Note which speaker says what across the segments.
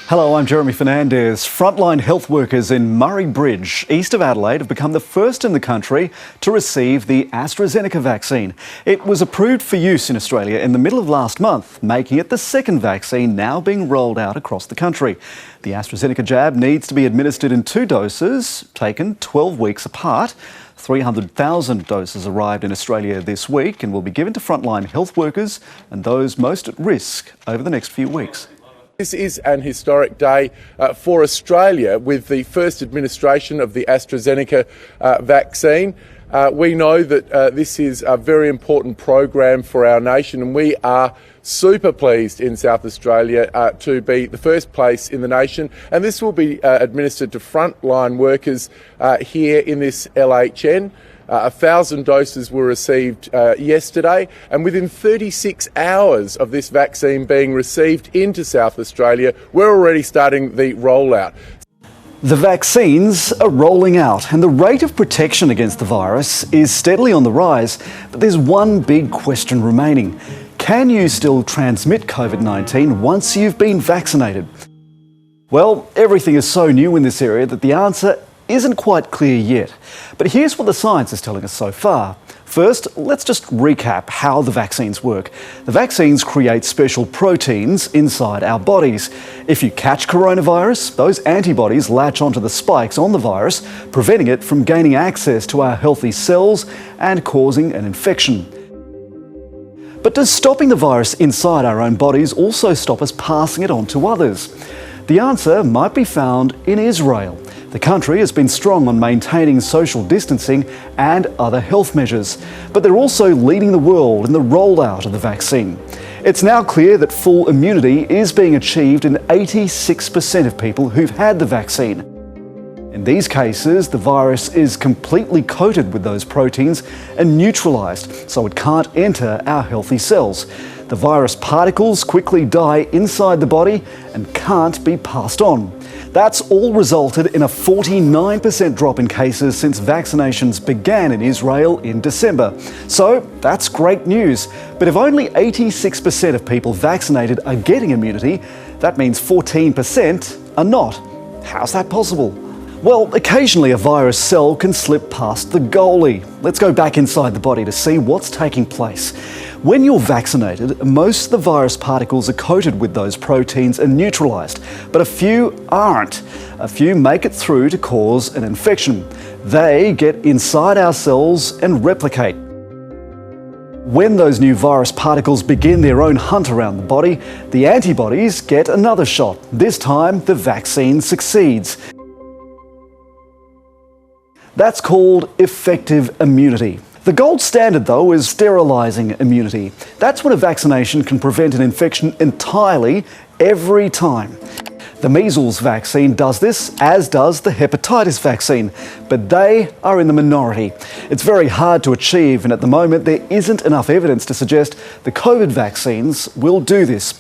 Speaker 1: Hello, I'm Jeremy Fernandez. Frontline health workers in Murray Bridge, east of Adelaide, have become the first in the country to receive the AstraZeneca vaccine. It was approved for use in Australia in the middle of last month, making it the second vaccine now being rolled out across the country. The AstraZeneca jab needs to be administered in 2 doses, taken 12 weeks apart. 300,000 doses arrived in Australia this week and will be given to frontline health workers and those most at risk over the next few weeks.
Speaker 2: This is an historic day for Australia with the first administration of the AstraZeneca vaccine. We know that this is a very important program for our nation, and we are super pleased in South Australia to be the first place in the nation. And this will be administered to frontline workers here in this LHN. 1,000 doses were received yesterday, and within 36 hours of this vaccine being received into South Australia, we're already starting the rollout.
Speaker 1: The vaccines are rolling out and the rate of protection against the virus is steadily on the rise, but there's one big question remaining. Can you still transmit COVID-19 once you've been vaccinated? Well, everything is so new in this area that the answer isn't quite clear yet. But here's what the science is telling us so far. First, let's just recap how the vaccines work. The vaccines create special proteins inside our bodies. If you catch coronavirus, those antibodies latch onto the spikes on the virus, preventing it from gaining access to our healthy cells and causing an infection. But does stopping the virus inside our own bodies also stop us passing it on to others? The answer might be found in Israel. The country has been strong on maintaining social distancing and other health measures, but they're also leading the world in the rollout of the vaccine. It's now clear that full immunity is being achieved in 86% of people who've had the vaccine. In these cases, the virus is completely coated with those proteins and neutralised, so it can't enter our healthy cells. The virus particles quickly die inside the body and can't be passed on. That's all resulted in a 49% drop in cases since vaccinations began in Israel in December. So that's great news. But if only 86% of people vaccinated are getting immunity, that means 14% are not. How's that possible? Well, occasionally a virus cell can slip past the goalie. Let's go back inside the body to see what's taking place. When you're vaccinated, most of the virus particles are coated with those proteins and neutralised, but a few aren't. A few make it through to cause an infection. They get inside our cells and replicate. When those new virus particles begin their own hunt around the body, the antibodies get another shot. This time, the vaccine succeeds. That's called effective immunity. The gold standard, though, is sterilising immunity. That's when a vaccination can prevent an infection entirely, every time. The measles vaccine does this, as does the hepatitis vaccine, but they are in the minority. It's very hard to achieve, and at the moment there isn't enough evidence to suggest the COVID vaccines will do this.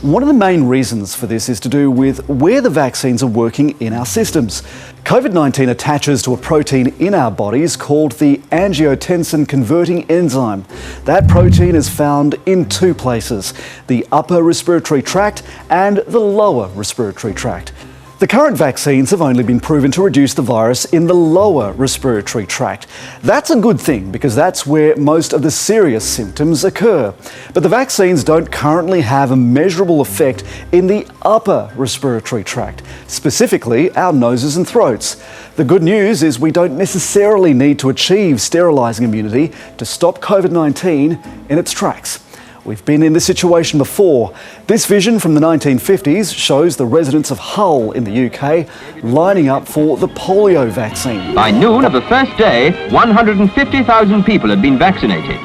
Speaker 1: One of the main reasons for this is to do with where the vaccines are working in our systems. COVID-19 attaches to a protein in our bodies called the angiotensin converting enzyme. That protein is found in 2 places, the upper respiratory tract and the lower respiratory tract. The current vaccines have only been proven to reduce the virus in the lower respiratory tract. That's a good thing because that's where most of the serious symptoms occur. But the vaccines don't currently have a measurable effect in the upper respiratory tract, specifically our noses and throats. The good news is we don't necessarily need to achieve sterilising immunity to stop COVID-19 in its tracks. We've been in this situation before. This vision from the 1950s shows the residents of Hull in the UK lining up for the polio vaccine.
Speaker 3: By noon of the first day, 150,000 people had been vaccinated.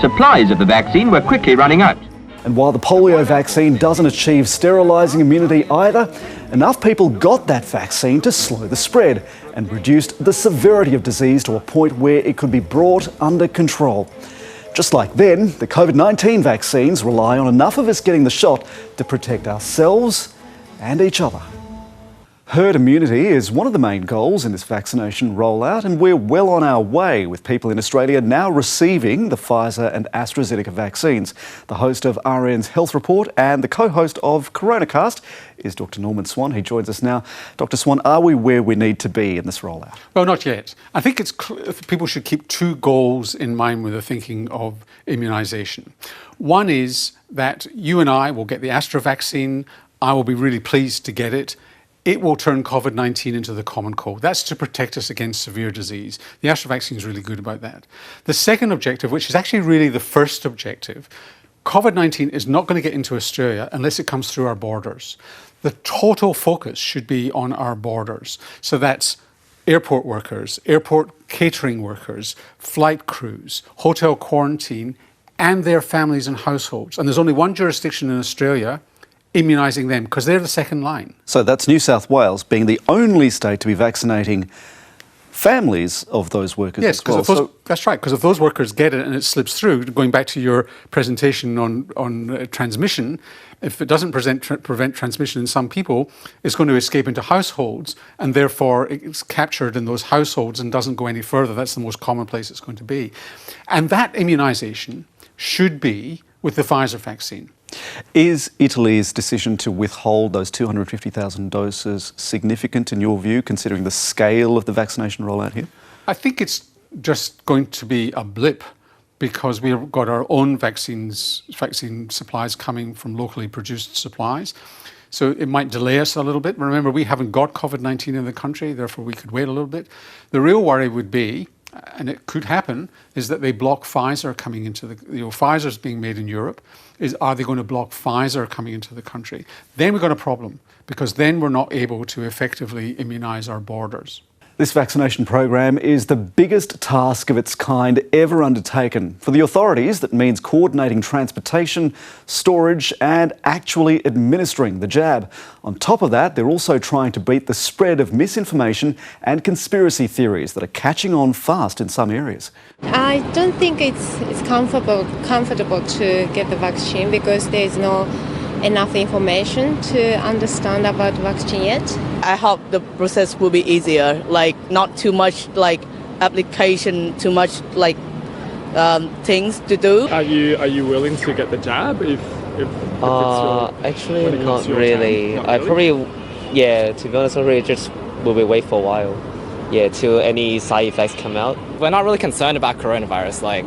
Speaker 3: Supplies of the vaccine were quickly running out.
Speaker 1: And while the polio vaccine doesn't achieve sterilising immunity either, enough people got that vaccine to slow the spread and reduced the severity of disease to a point where it could be brought under control. Just like then, the COVID-19 vaccines rely on enough of us getting the shot to protect ourselves and each other. Herd immunity is one of the main goals in this vaccination rollout, and we're well on our way with people in Australia now receiving the Pfizer and AstraZeneca vaccines. The host of RN's Health Report and the co-host of CoronaCast is Dr. Norman Swan. He joins us now. Dr. Swan, are we where we need to be in this rollout?
Speaker 4: Well, not yet. I think people should keep two goals in mind when they're thinking of immunisation. One is that you and I will get the Astra vaccine. I will be really pleased to get it. It will turn COVID-19 into the common cold. That's to protect us against severe disease. The Astra vaccine is really good about that. The second objective, which is actually really the first objective, COVID-19 is not going to get into Australia unless it comes through our borders. The total focus should be on our borders. So that's airport workers, airport catering workers, flight crews, hotel quarantine, and their families and households. And there's only one jurisdiction in Australia immunising them, because they're the second line.
Speaker 1: So that's New South Wales being the only state to be vaccinating families of those workers as well.
Speaker 4: Yes, that's right, because if those workers get it and it slips through, going back to your presentation on transmission, if it doesn't prevent transmission in some people, it's going to escape into households, and therefore it's captured in those households and doesn't go any further. That's the most common place it's going to be. And that immunisation should be with the Pfizer vaccine.
Speaker 1: Is Italy's decision to withhold those 250,000 doses significant in your view, considering the scale of the vaccination rollout here?
Speaker 4: I think it's just going to be a blip, because we've got our own vaccine supplies coming from locally produced supplies. So it might delay us a little bit. Remember, we haven't got COVID-19 in the country, therefore we could wait a little bit. The real worry would be, and it could happen, is that they block Pfizer coming into Pfizer's being made in Europe. Are they going to block Pfizer coming into the country? Then we've got a problem, because then we're not able to effectively immunise our borders.
Speaker 1: This vaccination program is the biggest task of its kind ever undertaken. For the authorities, that means coordinating transportation, storage and actually administering the jab. On top of that, they're also trying to beat the spread of misinformation and conspiracy theories that are catching on fast in some areas.
Speaker 5: I don't think it's comfortable to get the vaccine, because there is no enough information to understand about vaccine yet.
Speaker 6: I hope the process will be easier, like not too much like application, too much like things to do.
Speaker 7: Are you willing to get the jab if it's your,
Speaker 8: actually not really. I probably, to be honest, I really just will be wait for a while, till any side effects come out.
Speaker 9: We're not really concerned about coronavirus. Like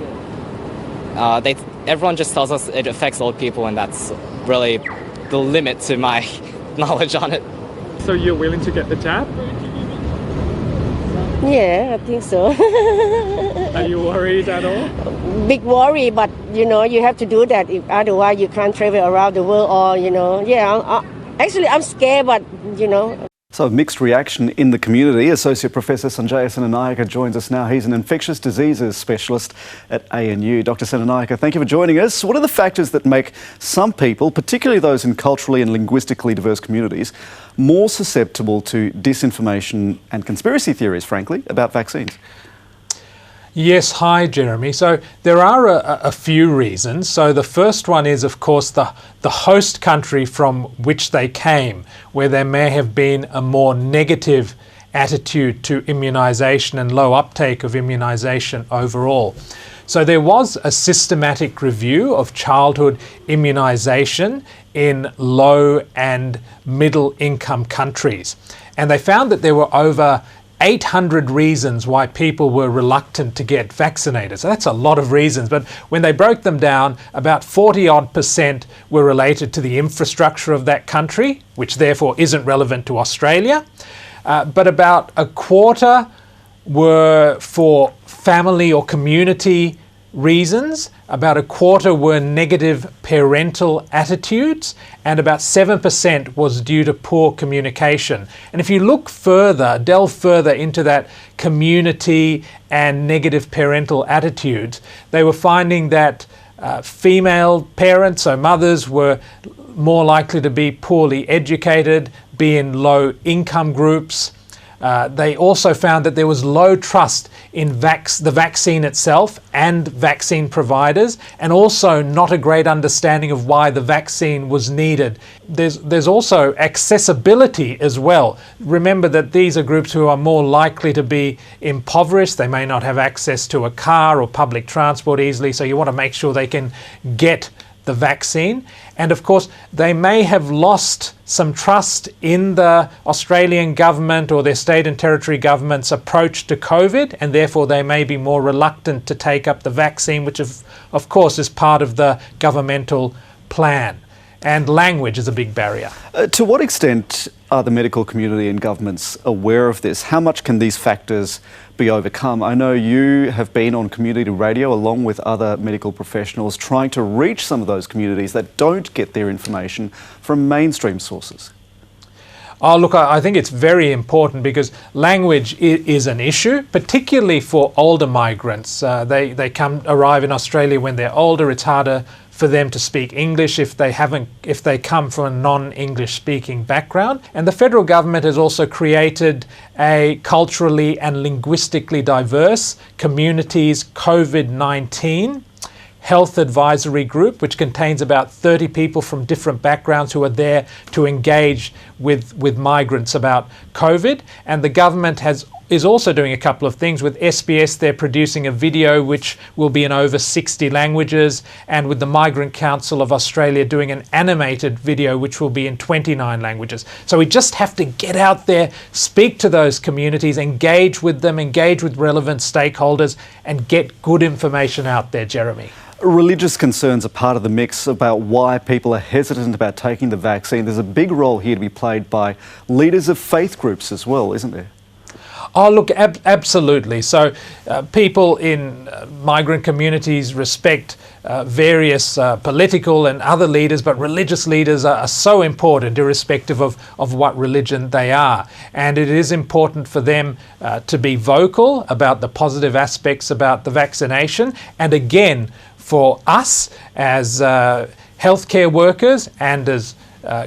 Speaker 9: everyone just tells us it affects old people, and that's really the limit to my knowledge on it.
Speaker 7: So you're willing to get the jab?
Speaker 10: Yeah, I think so.
Speaker 7: Are you worried at all?
Speaker 10: Big worry, but you have to do that. Otherwise you can't travel around the world, or actually I'm scared, but
Speaker 1: So mixed reaction in the community. Associate Professor Sanjayasan Anayaka joins us now. He's an infectious diseases specialist at ANU. Dr. Senanayake, thank you for joining us. What are the factors that make some people, particularly those in culturally and linguistically diverse communities, more susceptible to disinformation and conspiracy theories, frankly, about vaccines?
Speaker 11: Yes, hi Jeremy. So there are a few reasons. So the first one is, of course, the host country from which they came, where there may have been a more negative attitude to immunisation and low uptake of immunisation overall. So there was a systematic review of childhood immunisation in low and middle income countries. And they found that there were over 800 reasons why people were reluctant to get vaccinated. So that's a lot of reasons, but when they broke them down, about 40% were related to the infrastructure of that country, which therefore isn't relevant to Australia. But about a quarter were for family or community reasons, about a quarter were negative parental attitudes, and about 7% was due to poor communication. And if you look further, delve further into that community and negative parental attitudes, they were finding that female parents, so mothers, were more likely to be poorly educated, be in low income groups. They also found that there was low trust in the vaccine itself and vaccine providers, and also not a great understanding of why the vaccine was needed. There's also accessibility as well. Remember that these are groups who are more likely to be impoverished. They may not have access to a car or public transport easily, so you want to make sure they can get the vaccine. And of course, they may have lost some trust in the Australian government or their state and territory government's approach to COVID, and therefore they may be more reluctant to take up the vaccine, which of course is part of the governmental plan. And language is a big barrier.
Speaker 1: To what extent are the medical community and governments aware of this? How much can these factors be overcome? I know you have been on community radio along with other medical professionals trying to reach some of those communities that don't get their information from mainstream sources.
Speaker 11: Oh, look, I think it's very important because language is an issue, particularly for older migrants. They arrive in Australia when they're older. It's harder for them to speak English if they come from a non-English speaking background. And the federal government has also created a culturally and linguistically diverse communities COVID-19 health advisory group, which contains about 30 people from different backgrounds who are there to engage with migrants about COVID. And the government is also doing a couple of things. With SBS, they're producing a video which will be in over 60 languages, and with the Migrant Council of Australia doing an animated video which will be in 29 languages. So we just have to get out there, speak to those communities, engage with them, engage with relevant stakeholders, and get good information out there, Jeremy.
Speaker 1: Religious concerns are part of the mix about why people are hesitant about taking the vaccine. There's a big role here to be played by leaders of faith groups as well, isn't there?
Speaker 11: Oh, look, absolutely. So people in migrant communities respect various political and other leaders, but religious leaders are so important irrespective of what religion they are. And it is important for them to be vocal about the positive aspects about the vaccination. And again, for us as healthcare workers and as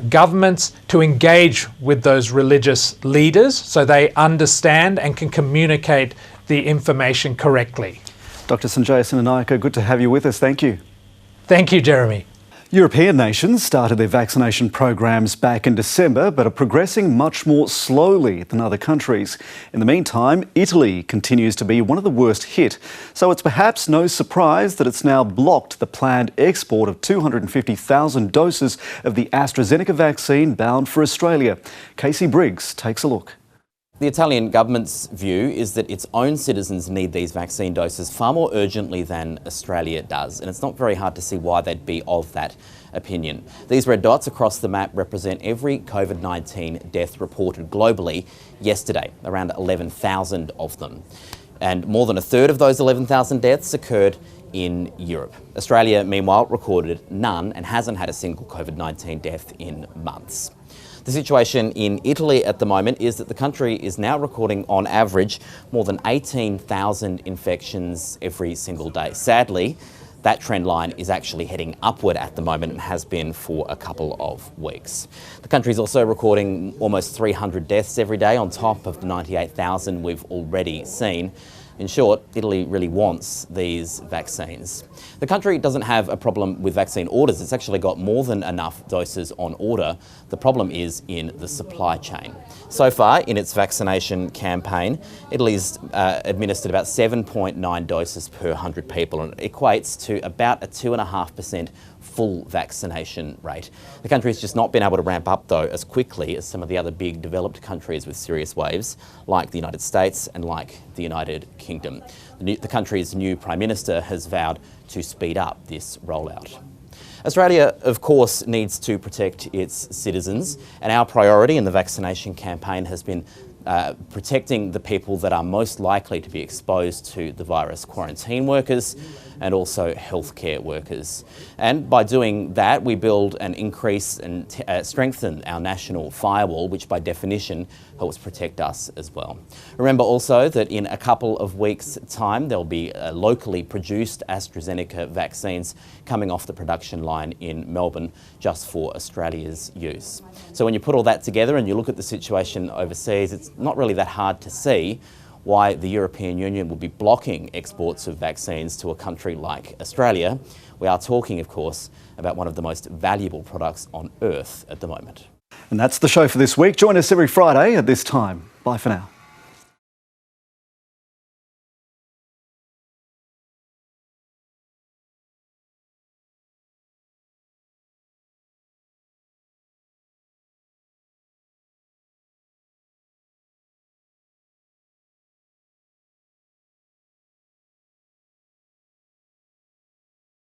Speaker 11: governments to engage with those religious leaders so they understand and can communicate the information correctly.
Speaker 1: Dr. Sanjayasan Anayaka, good to have you with us. Thank you.
Speaker 11: Thank you, Jeremy.
Speaker 1: European nations started their vaccination programs back in December, but are progressing much more slowly than other countries. In the meantime, Italy continues to be one of the worst hit, so it's perhaps no surprise that it's now blocked the planned export of 250,000 doses of the AstraZeneca vaccine bound for Australia. Casey Briggs takes a look.
Speaker 12: The Italian government's view is that its own citizens need these vaccine doses far more urgently than Australia does, and it's not very hard to see why they'd be of that opinion. These red dots across the map represent every COVID-19 death reported globally yesterday, around 11,000 of them. And more than a third of those 11,000 deaths occurred in Europe. Australia, meanwhile, recorded none and hasn't had a single COVID-19 death in months. The situation in Italy at the moment is that the country is now recording, on average, more than 18,000 infections every single day. Sadly, that trend line is actually heading upward at the moment and has been for a couple of weeks. The country is also recording almost 300 deaths every day on top of the 98,000 we've already seen. In short, Italy really wants these vaccines. The country doesn't have a problem with vaccine orders. It's actually got more than enough doses on order. The problem is in the supply chain. So far, in its vaccination campaign, Italy's administered about 7.9 doses per 100 people, and it equates to about a 2.5% full vaccination rate. The country has just not been able to ramp up, though, as quickly as some of the other big developed countries with serious waves, like the United States and like the United Kingdom. The country's new Prime Minister has vowed to speed up this rollout. Australia, of course, needs to protect its citizens, and our priority in the vaccination campaign has been protecting the people that are most likely to be exposed to the virus: quarantine workers, and also healthcare workers. And by doing that, we build and increase and strengthen our national firewall, which by definition helps protect us as well. Remember also that in a couple of weeks' time, there'll be locally produced AstraZeneca vaccines coming off the production line in Melbourne just for Australia's use. So when you put all that together and you look at the situation overseas, it's not really that hard to see why the European Union will be blocking exports of vaccines to a country like Australia. We are talking, of course, about one of the most valuable products on earth at the moment.
Speaker 1: And that's the show for this week. Join us every Friday at this time. Bye for now.